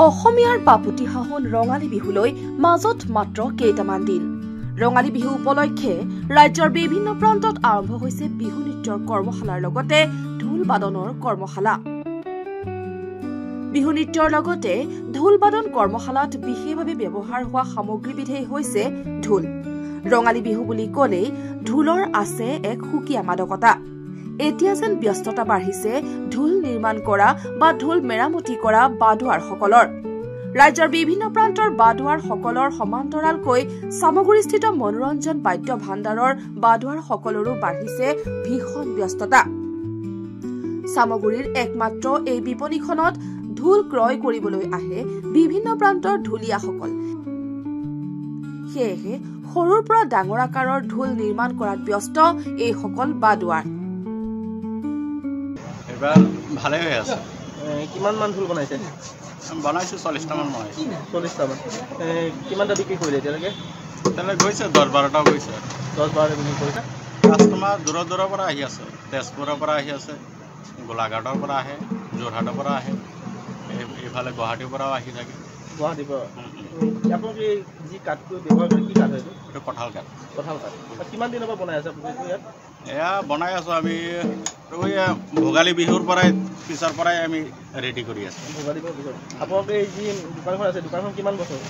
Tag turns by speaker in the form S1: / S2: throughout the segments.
S1: অসমীয়াৰ বাপুতি সাহোন ৰঙালী বিহুলৈ মাজত মাত্ৰ কেইটামান দিন। ৰঙালী বিহু উপলক্ষে ৰাজ্যৰ বিভিন্ন প্ৰান্তত আৰম্ভ হৈছে বিহু নৃত্যৰ কৰ্মশালাৰ লগতে ঢোল বাদনৰ কৰ্মশালা। বিহু নৃত্যৰ লগতে ঢোল বাদন কৰ্মশালাত বিশেষভাৱে ব্যৱহাৰ হোৱা সামগ্ৰীবিধেই হৈছে ঢোল। ৰঙালী বিহু বুলি ক'লেই ঢোলৰ আছে এক সুকীয়া মাদকতা। এতিয়া যেন ব্যস্ততা বাঢ়িছে ঢোল নিৰ্মাণ কৰা বা ঢোল মেৰামতি কৰা বাদুৱাৰসকলৰ। ৰাজ্যৰ বিভিন্ন প্ৰান্তৰ বাদুৱাৰসকলৰ সমান্তৰালকৈ সামগুৰিস্থিত মনোৰঞ্জন বাদ্য ভাণ্ডাৰৰ বাদুৱাৰসকলৰো বাঢ়িছে ভীষণ ব্যস্ততা। সামগুৰিৰ একমাত্ৰ এই বিপণীখনত ঢোল ক্ৰয় কৰিবলৈ আহে বিভিন্ন প্ৰান্তৰ ঢুলীয়াসকল। সেয়েহে সৰুৰ পৰা ডাঙৰ আকাৰৰ ঢোল নিৰ্মাণ কৰাত ব্যস্ত এইসকল বাদুৱাৰ।
S2: এবাৰ ভালে হৈ আছে।
S3: কিমান মান ঢোল বনাইছে?
S2: বনাইছো 40টা মান বনাইছো।
S3: 40টা মান। কিমানটা বিক্ৰী কৰিলে এতিয়ালৈকে?
S2: তেনে গৈছে 10-12টা গৈছে।
S3: 10-12টা বিক্ৰী কৰিছে।
S2: কাষ্টমাৰ দূৰৰ পৰা আহি আছে। তেজপুৰৰ পৰা আহি আছে, গোলাঘাটৰ পৰা আহে, যোৰহাটৰ পৰা আহে, এইফালে গুৱাহাটীৰ পৰাও আহি থাকে।
S3: গুৱাহাটীৰ পৰা আপোনালোকে যি কাঠটো ব্যৱহাৰ কৰে কি কাঠ এইটো?
S2: এইটো কঁঠাল কাঠ।
S3: কঁঠাল কাঠ। কিমান দিনৰ পৰা বনাই আছে আপুনি ইয়াত?
S2: এয়া বনাই আছো আমি ভোগালী বিহুৰ পৰাই পিছৰ পৰাই আমি ৰেডি কৰি আছো।
S3: ভোগালী বিহুৰ পিছত আপোনালোকে এই যি দোকানখন আছে দোকানখন কিমান বছৰ?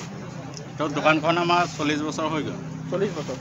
S2: দোকানখন আমাৰ 40 বছৰ হৈ গ'ল।
S3: 40 বছৰ?